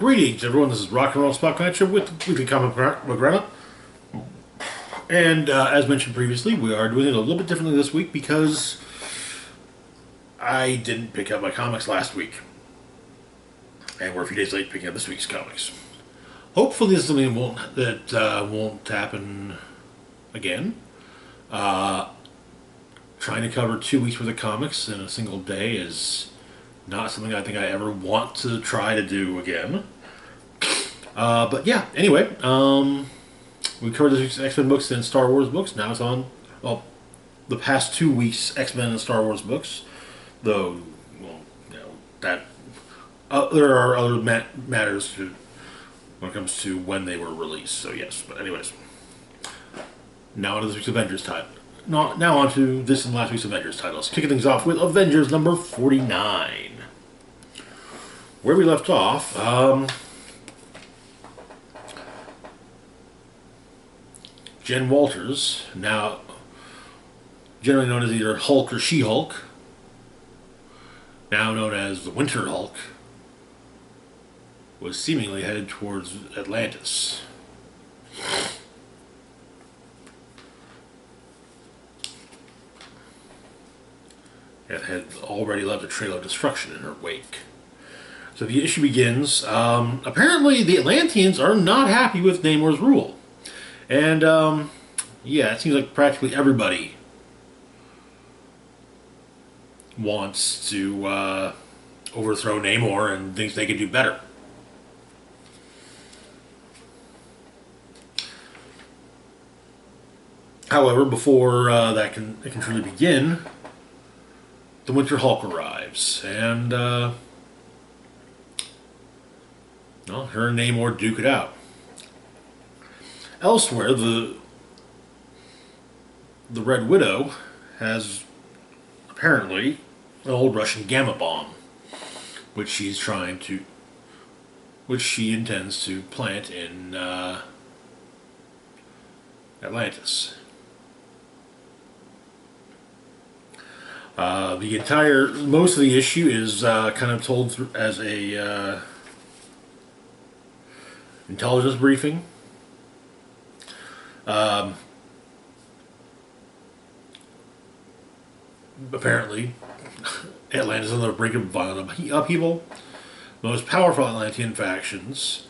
Greetings, everyone. This is Rock and Roll Spot Connection with Weekly Comic McGrenna. And as mentioned previously, we are doing it a little bit differently this week because I didn't pick up my comics last week. And we're a few days late picking up this week's comics. Hopefully this is something that won't happen again. Trying to cover 2 weeks worth of comics in a single day is not something I think I ever want to try to do again. But yeah, anyway, we covered this week's X-Men books and Star Wars books. Now it's on, well, the past 2 weeks X-Men and Star Wars books. Though, well, you know, that there are other matters when it comes to when they were released. So yes, but anyways, now on to this week's Avengers title. Now on to this and last week's Avengers titles. Kicking things off with Avengers number 49. Where we left off, Jen Walters, now generally known as either Hulk or She-Hulk, now known as the Winter Hulk, was seemingly headed towards Atlantis. It had already left a trail of destruction in her wake. So the issue begins. Apparently the Atlanteans are not happy with Namor's rule. And, yeah, it seems like practically everybody wants to overthrow Namor and thinks they could do better. However, before it can truly begin, the Winter Hulk arrives, and her and Namor duke it out. Elsewhere, the Red Widow has apparently an old Russian gamma bomb, which she intends to plant in Atlantis. Most of the issue is kind of told as a intelligence briefing. Apparently, Atlantis is on the brink of violent upheaval. The most powerful Atlantean factions,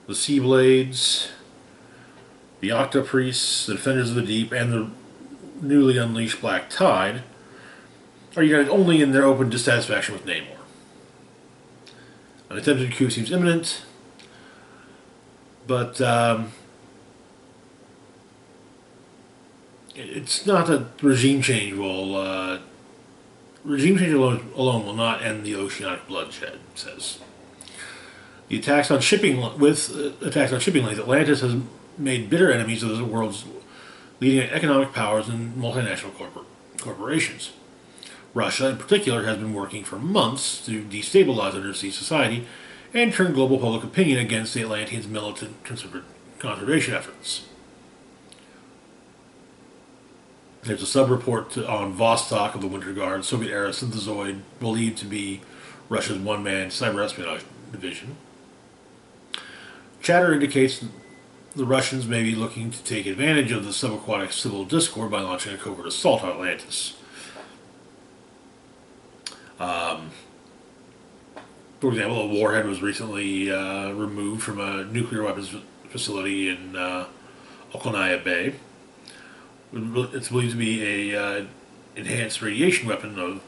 the Sea Blades, the Octopriests, the Defenders of the Deep, and the newly unleashed Black Tide, are united only in their open dissatisfaction with Namor. An attempted coup seems imminent, but it's not that regime change alone will not end the oceanic bloodshed, it says. The attacks on shipping lanes, Atlantis has made bitter enemies of the world's leading economic powers and multinational corporations. Russia, in particular, has been working for months to destabilize undersea society and turn global public opinion against the Atlanteans' militant conservation efforts. There's a sub-report on Vostok of the Winter Guard, Soviet-era synthezoid believed to be Russia's one-man cyber-espionage division. Chatter indicates the Russians may be looking to take advantage of the subaquatic civil discord by launching a covert assault on Atlantis. For example, a warhead was recently removed from a nuclear weapons facility in Okolnaya Bay. It's believed to be a enhanced radiation weapon of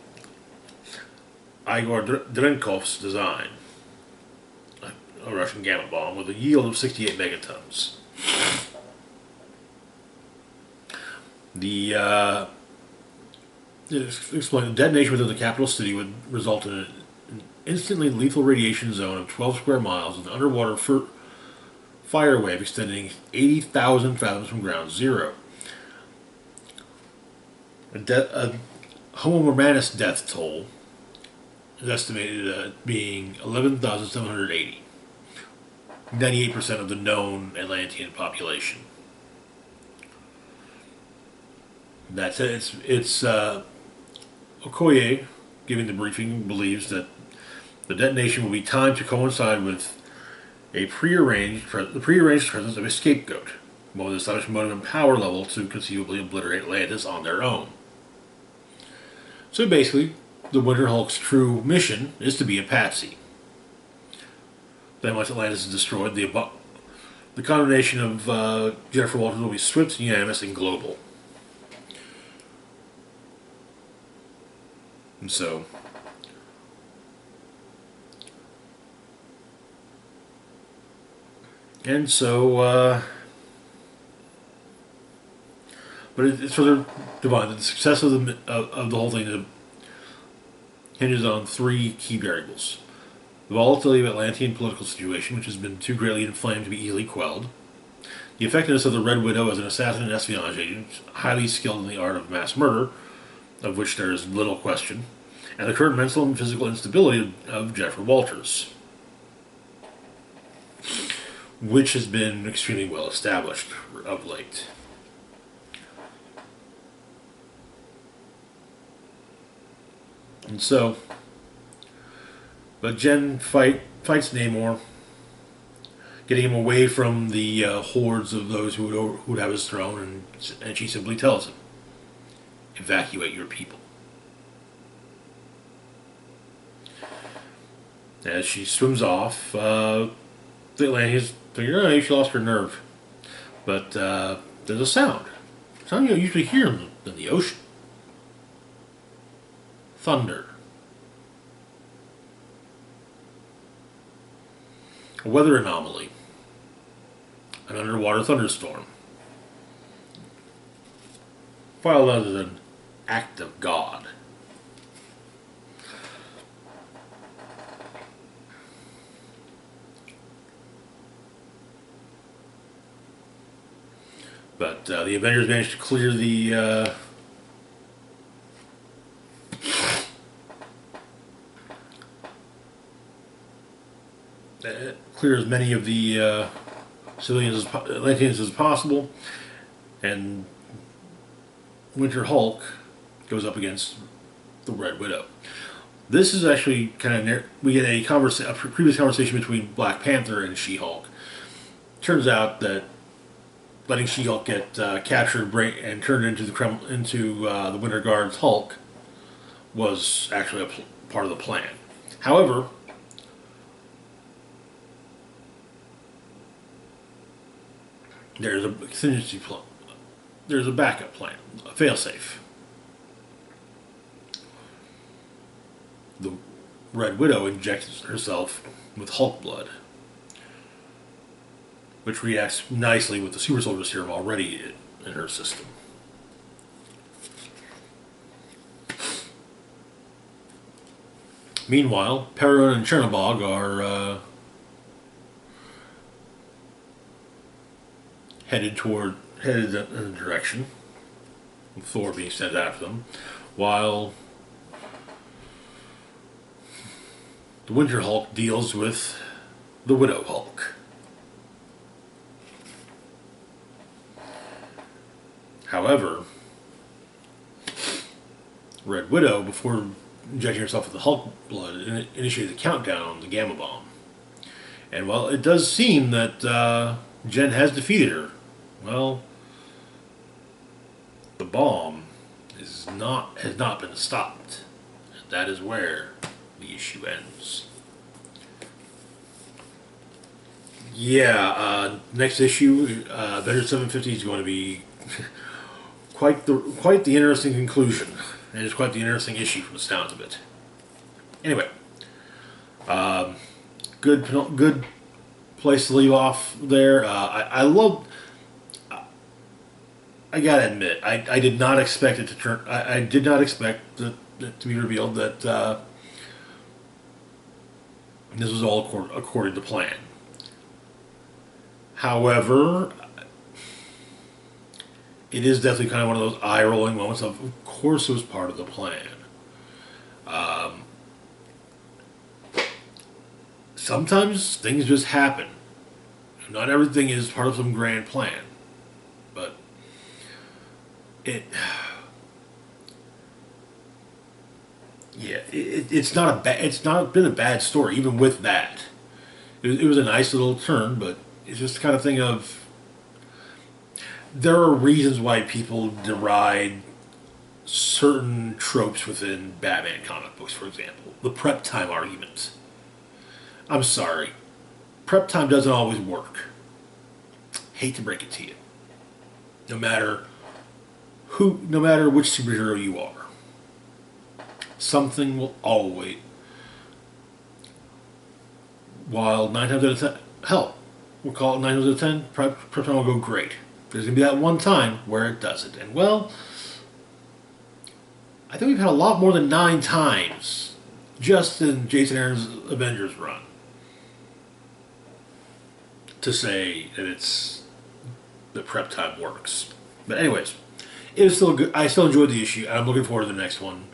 Igor Drenkov's design, a Russian gamma bomb with a yield of 68 megatons. It explained the detonation within the capital city would result in an instantly lethal radiation zone of 12 square miles with an underwater fire wave extending 80,000 fathoms from ground zero. A Homo Romanus death toll is estimated at being 11,780. 98% of the known Atlantean population. That's it. It's Okoye, giving the briefing, believes that The detonation will be timed to coincide with the prearranged presence of a scapegoat, one with established motive and power level to conceivably obliterate Atlantis on their own. So basically, the Winter Hulk's true mission is to be a patsy. Then once Atlantis is destroyed, the condemnation of Jennifer Walters will be swift, unanimous, and global. And so, but it's further divided. The success of the whole thing hinges on three key variables: the volatility of Atlantean political situation, which has been too greatly inflamed to be easily quelled; the effectiveness of the Red Widow as an assassin and espionage agent, highly skilled in the art of mass murder, of which there is little question; and the current mental and physical instability of Jennifer Walters, which has been extremely well established of late. And so, but Jen fights Namor, getting him away from the hordes of those who would have his throne, and she simply tells him, "Evacuate your people." As she swims off, the Atlanteans figure, oh, she lost her nerve. But there's a sound. Sound you don't usually hear in the ocean. Thunder. A weather anomaly. An underwater thunderstorm. Filed as an act of God. But the Avengers managed to clear clear as many of the Atlanteans as possible, and Winter Hulk goes up against the Red Widow. This is actually kind of we get a previous conversation between Black Panther and She-Hulk. Turns out that letting She-Hulk get captured and turned into the Winter Guard's Hulk was actually a part of the plan. However, there's a contingency plan. There's a backup plan, a failsafe. The Red Widow injects herself with Hulk blood, which reacts nicely with the super soldier serum already in her system. Meanwhile, Perrin and Chernobog are headed in a direction, with Thor being sent after them, while the Winter Hulk deals with the Widow Hulk. However, Red Widow, before injecting herself with the Hulk blood, initiated a countdown on the Gamma Bomb. And while it does seem that Jen has defeated her, well, the bomb has not been stopped. And that is where the issue ends. Yeah, next issue, Avengers 750 is going to be quite the interesting conclusion, and it's quite the interesting issue from the sounds of it. Anyway, good place to leave off there. I gotta admit, I did not expect it to turn. I did not expect it to be revealed that this was all according to plan. However, it is definitely kind of one of those eye-rolling moments of course it was part of the plan. Sometimes things just happen. Not everything is part of some grand plan. But Yeah, it's not been a bad story, even with that. It was a nice little turn, but it's just the kind of thing of there are reasons why people deride certain tropes within Batman comic books, for example. The prep time argument. I'm sorry. Prep time doesn't always work. Hate to break it to you. No matter no matter which superhero you are. Something will always, while 9 times out of 10, hell, we'll call it 9 times out of 10, prep time will go great. There's going to be that one time where it doesn't. And well, I think we've had a lot more than 9 times just in Jason Aaron's Avengers run to say that prep time works. But anyways, it was still good. I still enjoyed the issue, and I'm looking forward to the next one.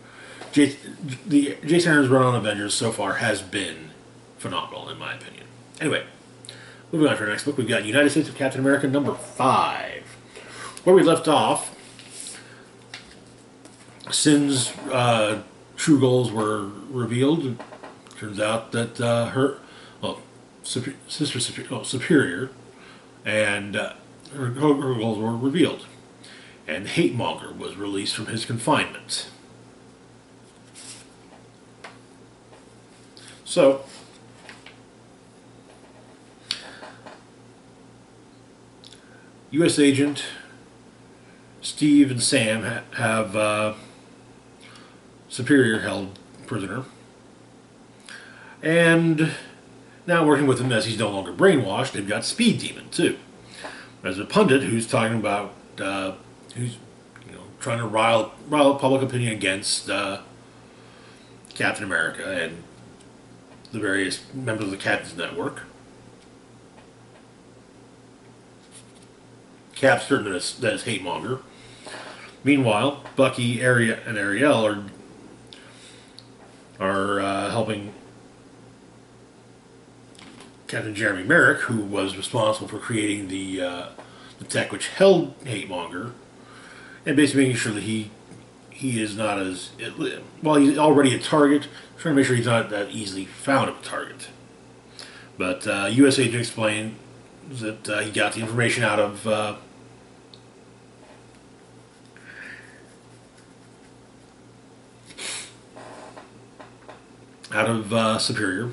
Jason Aaron's run on Avengers so far has been phenomenal, in my opinion. Anyway, moving on to our next book, we've got United States of Captain America #5. Where we left off, Sin's true goals were revealed. Turns out that Superior, and her goals were revealed. And the Hate Monger was released from his confinement. So, U.S. Agent Steve and Sam have Superior held prisoner. And now working with him as he's no longer brainwashed, they've got Speed Demon too. There's a pundit who's talking about, who's trying to rile up public opinion against Captain America and the various members of the Captain's Network. Cap's certain that it's Hate Monger. Meanwhile, Bucky, and Ariel are helping Captain Jeremy Merrick, who was responsible for creating the tech which held Hate Monger, and basically making sure that he is not as well. He's already a target. Trying to make sure he's not that easily found a target. But U.S. Agent explained that he got the information out of Superior.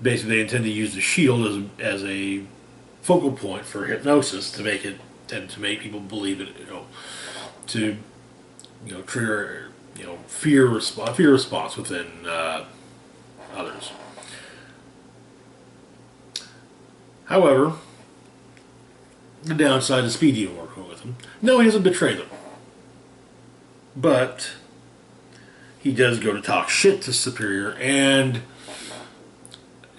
Basically, they intend to use the shield as a focal point for hypnosis to make people believe it, to trigger fear response within others. However, the downside is Speedy working with him. No, he doesn't betray them, but he does go to talk shit to Superior, and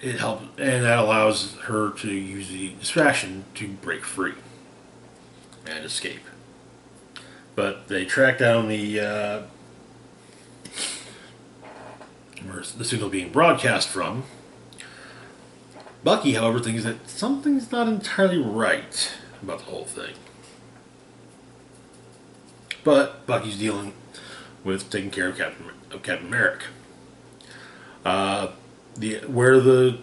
it helps, and that allows her to use the distraction to break free and escape. But they track down the signal being broadcast from. Bucky, however, thinks that something's not entirely right about the whole thing. But Bucky's dealing with taking care of Captain Merrick. Where the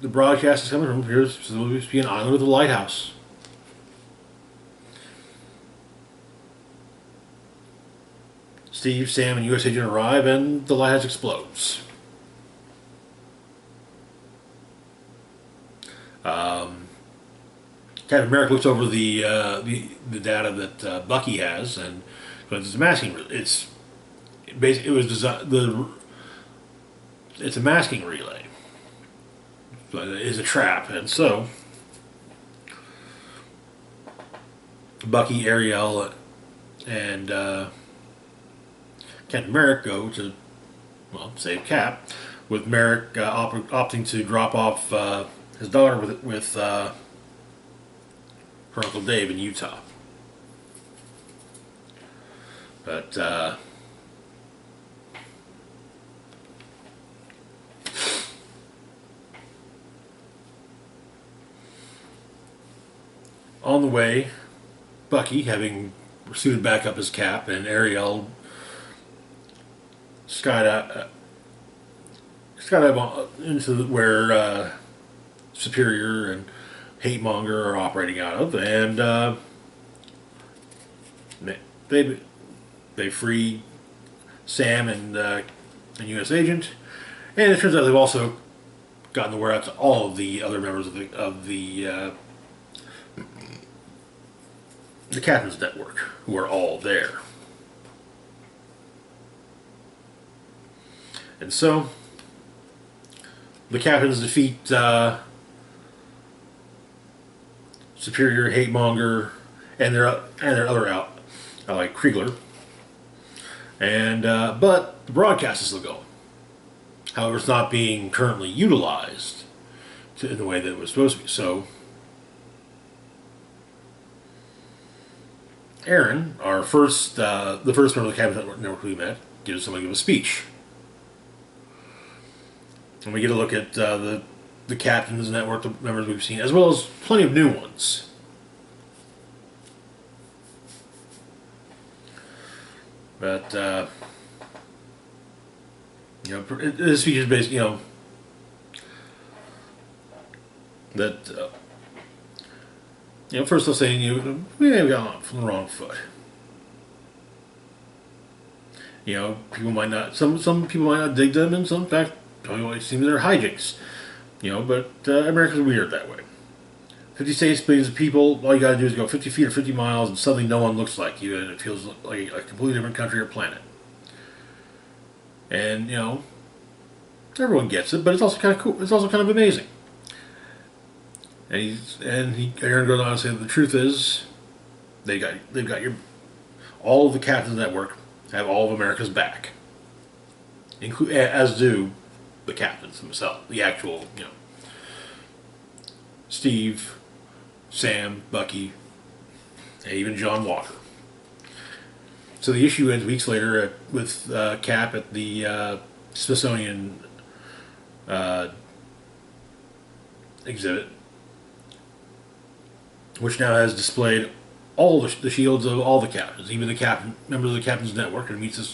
broadcast is coming from appears to be an island with a lighthouse. Steve, Sam, and U.S. Agent arrive, and the lighthouse explodes. Captain America looks over the data that Bucky has, and it's a masking. It's a masking relay, but it is a trap, and so Bucky, Ariel, and Captain Merrick go to save Cap, with Merrick opting to drop off his daughter with her Uncle Dave in Utah. But on the way, Bucky, having suited back up his Cap, and Ariel skydive into where Superior and Hate Monger are operating out of, and they they free Sam and U.S. Agent, and it turns out they've also gotten the word out to all of the other members of the Captain's Network, who are all there. And so, the Captains defeat Superior, Hate Monger, and their other ally Kriegler. And but the broadcast is still going. However, it's not being currently utilized in the way that it was supposed to be. So, Aaron, the first member of the Captain's Network we met, gives a speech. And we get a look at the Captain's Network, the members we've seen, as well as plenty of new ones. But this speech is basically, that first they'll say we may have gone off on the wrong foot. People might not, some people might not dig them, and some, in fact, it seems they're hijinks. But America's weird that way. 50 billion people, all you gotta do is go 50 feet or 50 miles, and suddenly no one looks like you, and it feels like a completely different country or planet. And, everyone gets it, but it's also kind of cool. It's also kind of amazing. And Aaron goes on to say that the truth is, they've got all of the Captain's Network have all of America's back, as do the captains themselves, the actual, Steve, Sam, Bucky, and even John Walker. So the issue ends weeks later with Cap at the Smithsonian exhibit, which now has displayed all the shields of all the captains, even the members of the Captain's Network, and meets a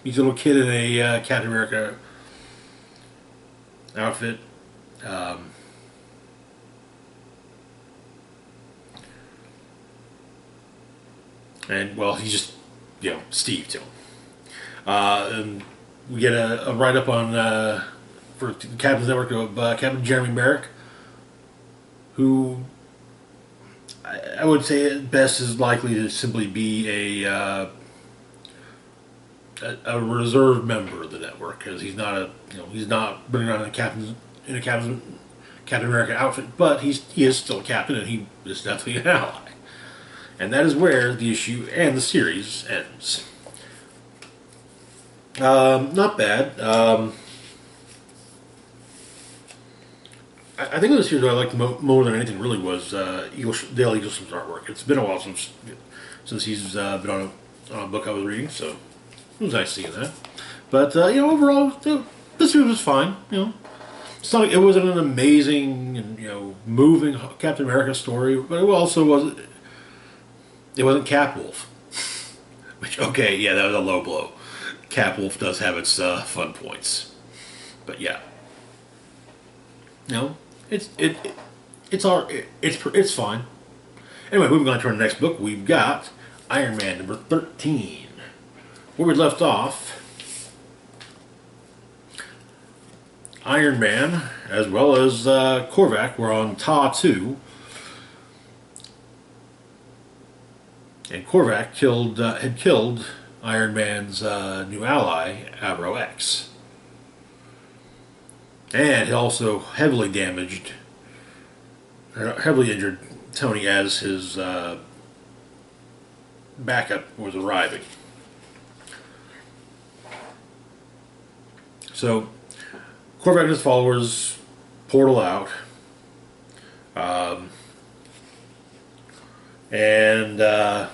little kid in a Captain America outfit. And, well, he's just, Steve, too. And we get a write-up on, for the Captain's Network of Captain Jeremy Merrick, who I would say at best is likely to simply be a reserve member of the network, because he's not running around in a Captain America outfit, but he is still a captain, and he is definitely an ally. And that is where the issue and the series ends. Not bad. I think the series I liked more than anything really was Dale Eaglesham's artwork. It's been a while since he's been on a book I was reading, so it was nice seeing that. But overall, the series was fine. It wasn't an amazing and moving Captain America story, but it also wasn't. It wasn't Cap Wolf, which, okay, yeah, that was a low blow. Cap Wolf does have its fun points, but yeah, it's fine. Anyway, moving on to our next book, we've got Iron Man number 13. Where we left off, Iron Man as well as Korvac were on Ta 2. And Korvac had killed Iron Man's new ally, Avro X. And he also heavily injured Tony as his backup was arriving. So, Korvac and his followers portal out. And a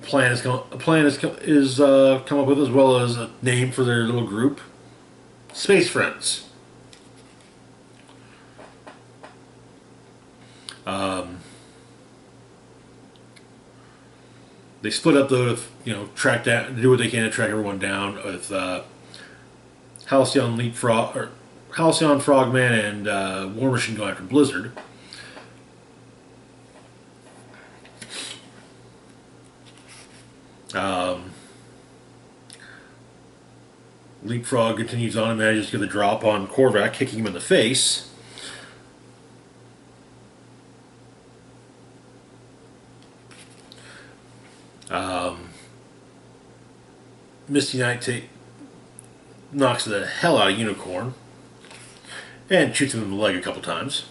plan is come up with, as well as a name for their little group, Space Friends. They split up though to track down, do what they can to track everyone down with Halcyon Leapfrog or Halcyon Frogman and War Machine going after Blizzard. Leapfrog continues on and manages to get the drop on Korvac, kicking him in the face. Misty Knight knocks the hell out of Unicorn and shoots him in the leg a couple times.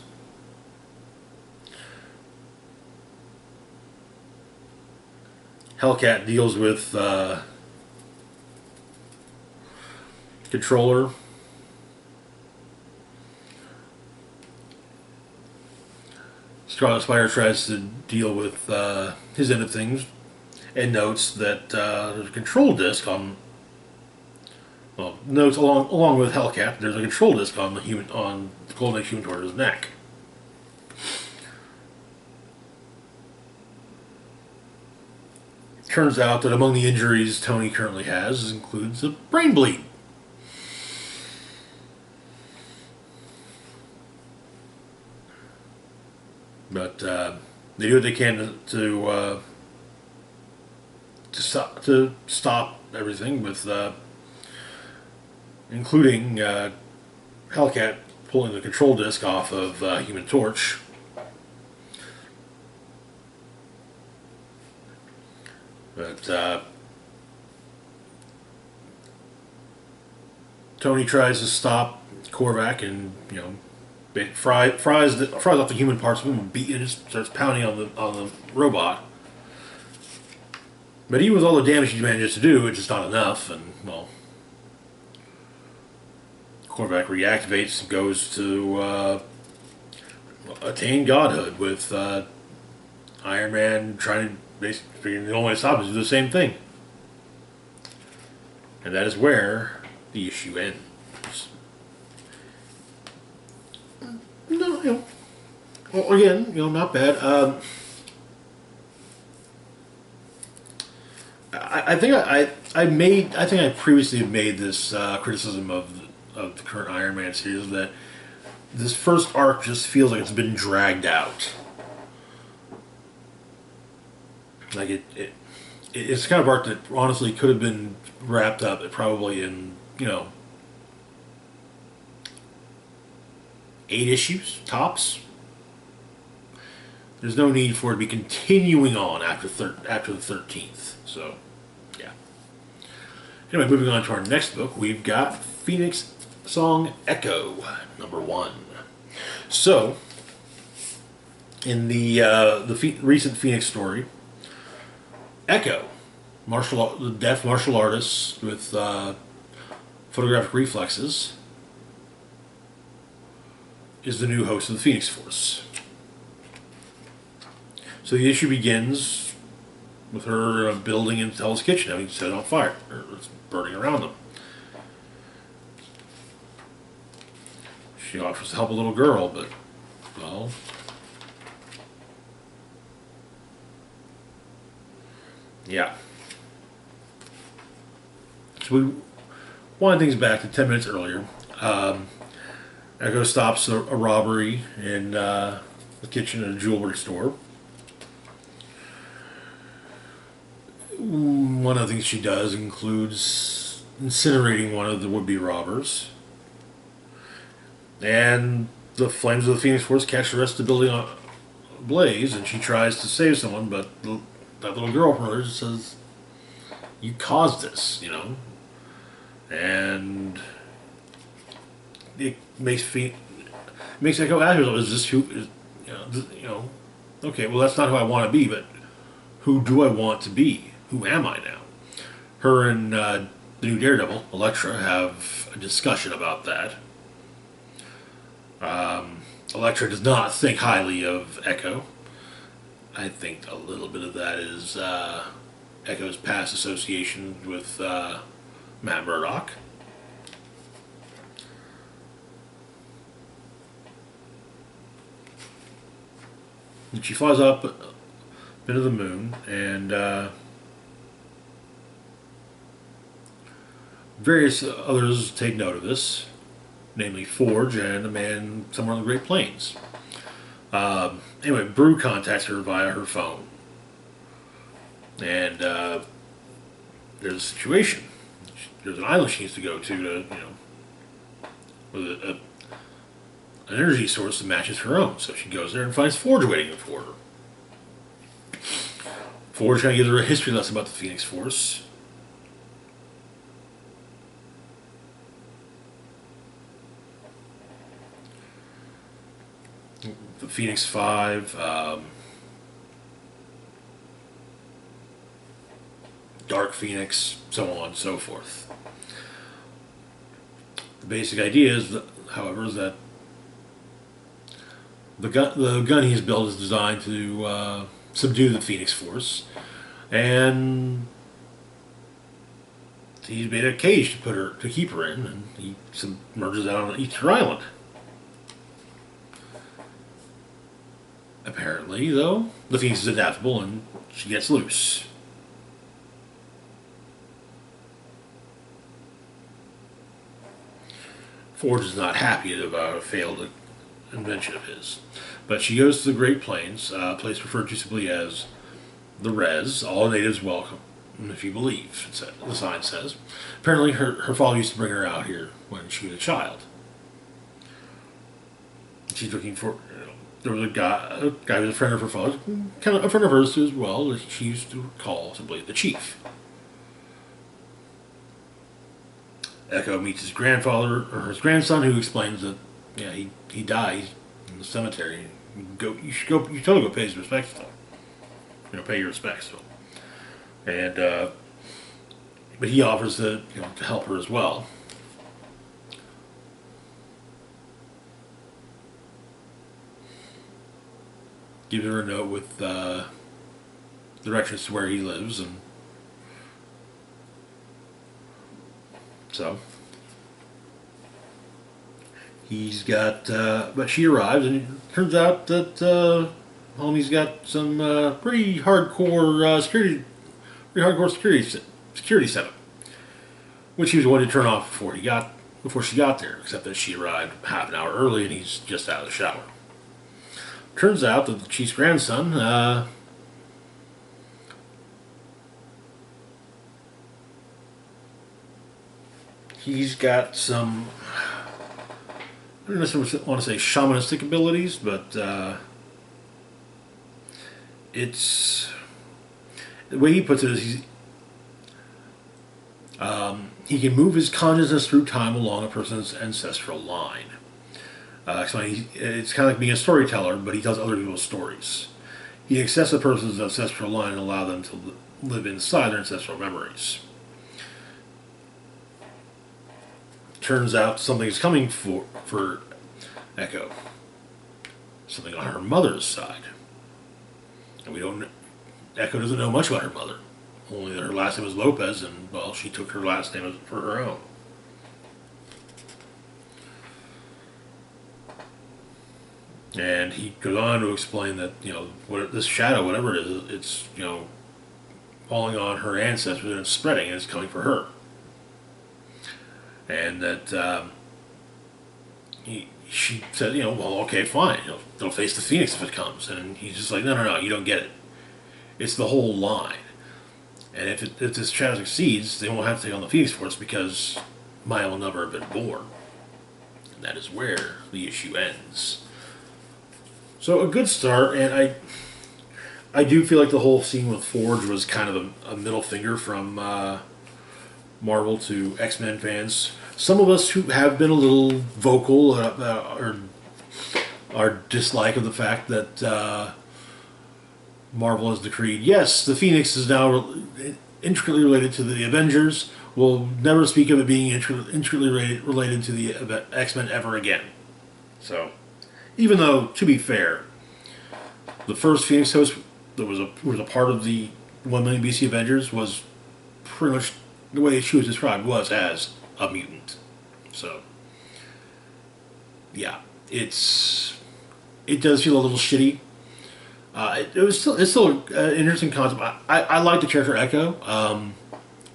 Hellcat deals with Controller. Scarlet Spider tries to deal with his end of things and notes that there's a control disc on. Well, notes along with Hellcat, there's a control disc on the Golden Age Human Torch's neck. Turns out that among the injuries Tony currently has includes a brain bleed. But they do what they can to stop everything, with including Hellcat pulling the control disc off of Human Torch. But Tony tries to stop Korvac and fries off the human parts of him and just starts pounding on the robot. But even with all the damage he manages to do, it's just not enough, and well, Korvac reactivates and goes to attain godhood, with Iron Man trying to basically, the only way to stop is to do the same thing. And that is where the issue ends. No, well, again, not bad. I think I previously made this criticism of the current Iron Man series, that this first arc just feels like it's been dragged out. Like it's kind of arc that honestly could have been wrapped up probably in 8 issues tops. There's no need for it to be continuing on after the 13th. So, yeah. Anyway, moving on to our next book, we've got Phoenix Song Echo, #1. So, in the recent Phoenix story, Echo, the deaf martial artist with photographic reflexes, is the new host of the Phoenix Force. So the issue begins with her building in Hell's Kitchen having set on fire, or it's burning around them. She offers to help a little girl, but, well, yeah. So we wind things back to 10 minutes earlier. Echo stops a robbery in the kitchen at a jewelry store. One of the things she does includes incinerating one of the would-be robbers. And the flames of the Phoenix Force catch the rest of the building on blaze, and she tries to save someone, but that little girl from hers says, "You caused this," and it makes Echo ask herself, "Is this who is, okay, well, that's not who I want to be, but who do I want to be? Who am I now?" Her and the new Daredevil, Elektra, have a discussion about that. Elektra does not think highly of Echo. I think a little bit of that is Echo's past association with Matt Murdock. And she flies up into the moon, and Various others take note of this, namely Forge and a man somewhere on the Great Plains. Anyway, Brew contacts her via her phone. And there's a situation. There's an island she needs to go to, with an energy source that matches her own. So she goes there and finds Forge waiting for her. Forge kind of gives her a history lesson about the Phoenix Force. The Phoenix Five, Dark Phoenix, so on and so forth. The basic idea is, however, is that the gun he's built is designed to subdue the Phoenix Force, and he's made a cage to keep her in, and he submerges out on Easter Island. Apparently, though, the Phoenix is adaptable and she gets loose. Forge is not happy about a failed invention of his. But she goes to the Great Plains, a place referred to simply as the Res. All natives welcome, if you believe, the sign says. Apparently, her father used to bring her out here when she was a child. She's looking for... There was a guy who was a friend of her father's, kind of a friend of hers as well, that she used to call simply the Chief. Echo meets his grandfather, or his grandson, who explains that, he died in the cemetery. You totally go pay his respects to him. Pay your respects to him. And, but he offers to help her as well. Gives her a note with directions to where he lives, and so he's got. But she arrives, and it turns out that homie's got some pretty hardcore security setup, which he was going to turn off before she got there. Except that she arrived half an hour early, and he's just out of the shower. Turns out that the Chief's grandson, he's got some, I don't necessarily want to say shamanistic abilities, but it's, the way he puts it is he can move his consciousness through time along a person's ancestral line. It's kind of like being a storyteller, but he tells other people's stories. He accesses a person's ancestral line and allows them to live inside their ancestral memories. Turns out something is coming for Echo. Something on her mother's side. And Echo doesn't know much about her mother. Only that her last name was Lopez, and, well, she took her last name for her own. And he goes on to explain that, this shadow, whatever it is, it's, falling on her ancestors and it's spreading and it's coming for her. And that she said, well, okay, fine. They'll face the Phoenix if it comes. And he's just like, no, you don't get it. It's the whole line. And if this shadow succeeds, they won't have to take on the Phoenix Force because Maya will never have been born. And that is where the issue ends. So a good start, and I do feel like the whole scene with Forge was kind of a middle finger from Marvel to X-Men fans. Some of us who have been a little vocal our dislike of the fact that Marvel has decreed, yes, the Phoenix is now intricately related to the Avengers. We'll never speak of it being intricately related to the X-Men ever again. So, even though, to be fair, the first Phoenix host that was a part of the 1 million BC Avengers was pretty much the way she was described was as a mutant. So, yeah, it does feel a little shitty. It's still an interesting concept. I like the character Echo.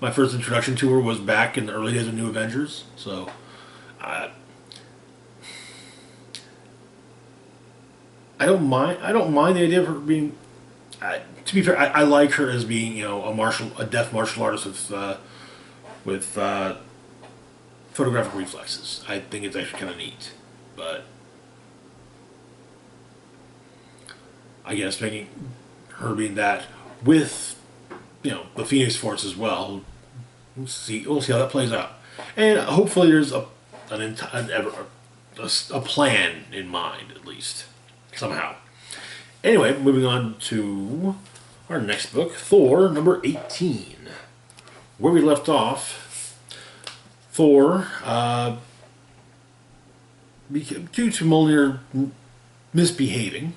my first introduction to her was back in the early days of New Avengers. So, I I don't mind. I don't mind the idea of her being. To be fair, I like her as being, a deaf martial artist with photographic reflexes. I think it's actually kind of neat, but I guess making her being that with the Phoenix Force as well. We'll see how that plays out, and hopefully there's a plan in mind at least somehow. Anyway, moving on to our next book, Thor number 18. Where we left off, Thor, due to Mjolnir misbehaving,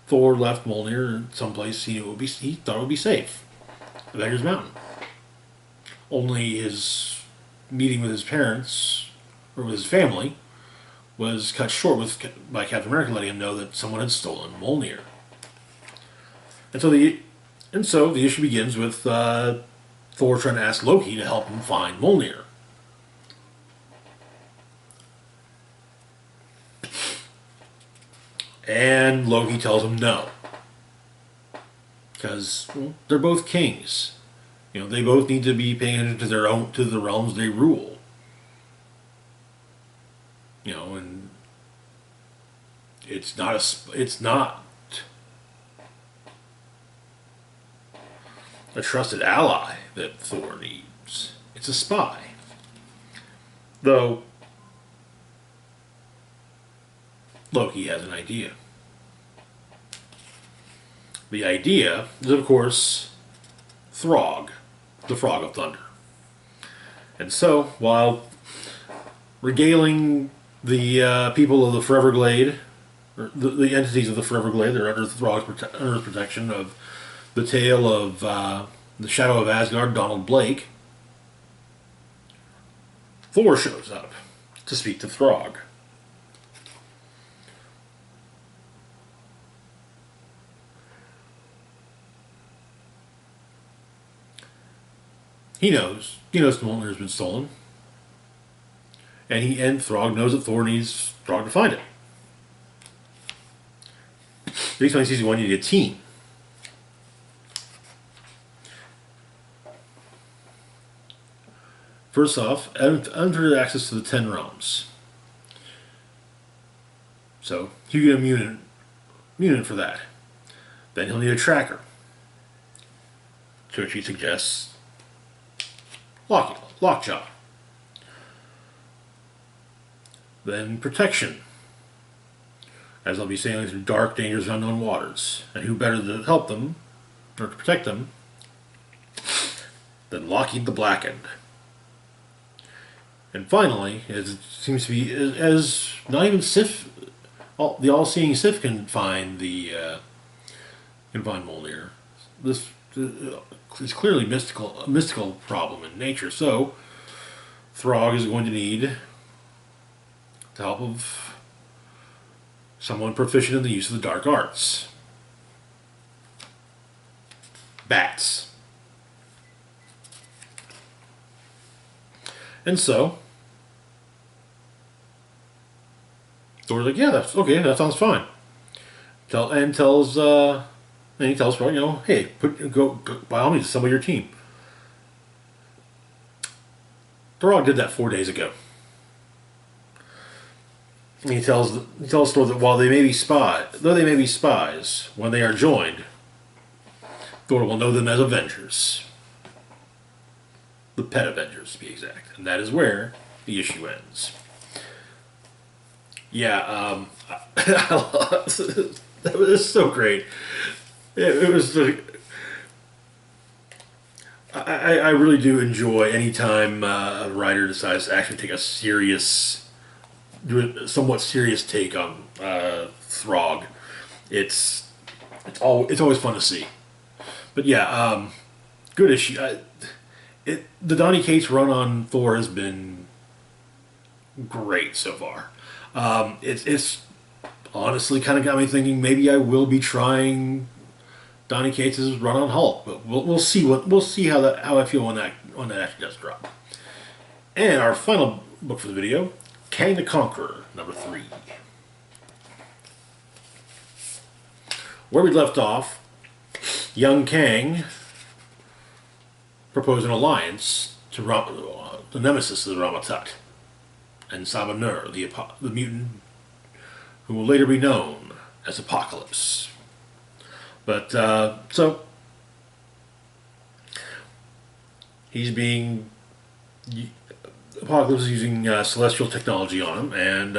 Thor left Mjolnir in someplace he thought it would be safe, Avengers Mountain. Only his meeting with his parents, or with his family, was cut short by Captain America letting him know that someone had stolen Mjolnir. And so the issue begins with Thor trying to ask Loki to help him find Mjolnir. And Loki tells him no. Because they're both kings. They both need to be paying attention to the realms they rule. And it's not a trusted ally that Thor needs. It's a spy. Though Loki has an idea. The idea is, of course, Throg, the Frog of Thunder. And so, while regaling the people of the Forever Glade, or the entities of the Forever Glade, they're under Throg's protection, of the tale of the Shadow of Asgard, Donald Blake, Thor shows up to speak to Throg. He knows Mjolnir has been stolen. And Throg knows that Thor needs Throg to find it. The reason he sees you need a team. First off, unlimited access to the 10 realms. So you get immunity for that. Then he'll need a tracker. To which he suggests Lockjaw. Then protection, as they'll be sailing through dark, dangerous, unknown waters. And who better to help them, or to protect them, than Lockheed the Blackened. And finally, as it seems to be, as not even Sif, the all-seeing Sif can find Mjolnir. This is clearly a mystical problem in nature. So, Throg is going to need the help of someone proficient in the use of the dark arts. Bats. And so, Thor's like, yeah, that's okay, that sounds fine. He tells Throg, hey, go by all means, assemble your team. Throg did that 4 days ago. And he tells Thor that though they may be spies, when they are joined, Thor will know them as Avengers. The pet Avengers, to be exact. And that is where the issue ends. Yeah, that was so great. It was I really do enjoy any time a writer decides to actually take do a somewhat serious take on Throg. It's always fun to see. But yeah, good issue. The Donny Cates run on Thor has been great so far. It's honestly kind of got me thinking maybe I will be trying Donny Cates' run on Hulk, but we'll see how I feel when when that actually does drop. And our final book for the video, Kang the Conqueror, number 3. Where we left off, young Kang proposed an alliance to the nemesis of the Rama-Tut, and Sabanur, the mutant who will later be known as Apocalypse. But, so, Apocalypse is using celestial technology on him, and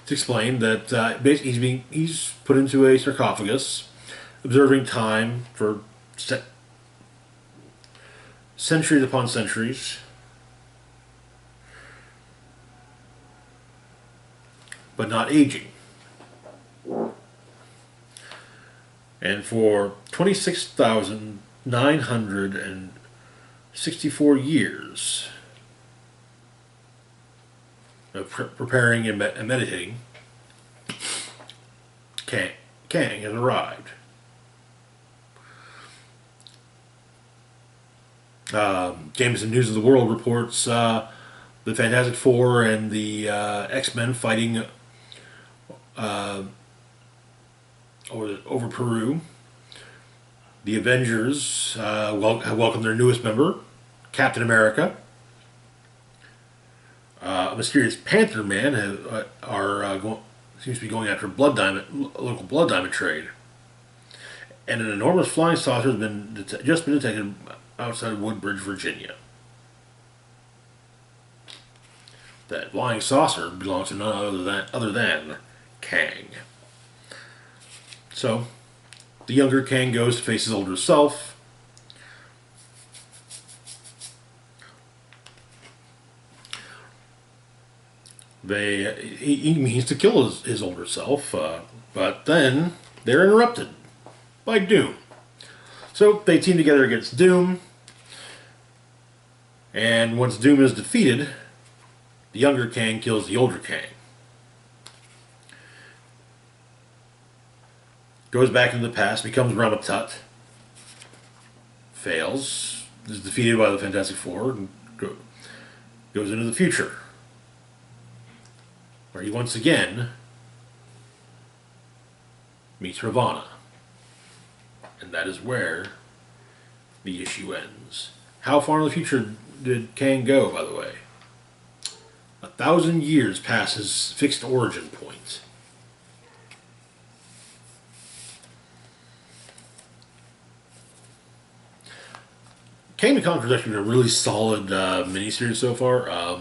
it's explained that basically he's put into a sarcophagus, observing time for centuries upon centuries, but not aging. And for 26,964 years of preparing and meditating, Kang has arrived. Jameson News of the World reports the Fantastic Four and the X-Men fighting over Peru. The Avengers have welcomed their newest member, Captain America. A mysterious Panther Man seems to be going after local blood diamond trade. And an enormous flying saucer has just been detected outside of Woodbridge, Virginia. That flying saucer belongs to none other than Kang. So, the younger Kang goes to face his older self. He means to kill his older self, but then they're interrupted by Doom. So they team together against Doom, and once Doom is defeated, the younger Kang kills the older Kang. Goes back into the past, becomes Rama-Tut, fails, is defeated by the Fantastic Four, and goes into the future, where he once again meets Ravana. And that is where the issue ends. How far in the future did Kang go, by the way? 1,000 years past his fixed origin point. Kang the Conqueror has actually been a really solid miniseries so far.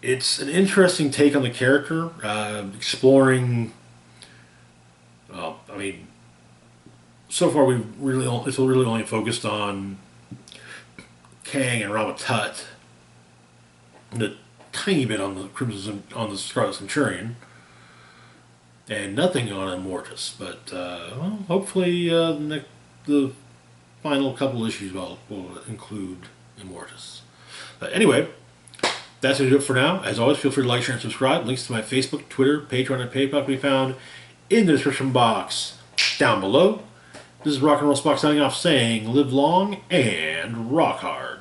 It's an interesting take on the character, exploring. So far it's really only focused on Kang and Rama-Tut, and a tiny bit on the Scarlet Centurion, and nothing on Immortus. But hopefully the final couple issues will include Immortus. But anyway, that's going to do it for now. As always, feel free to like, share, and subscribe. Links to my Facebook, Twitter, Patreon, and PayPal can be found in the description box down below. This is Rock and Roll Spock signing off, saying live long and rock hard.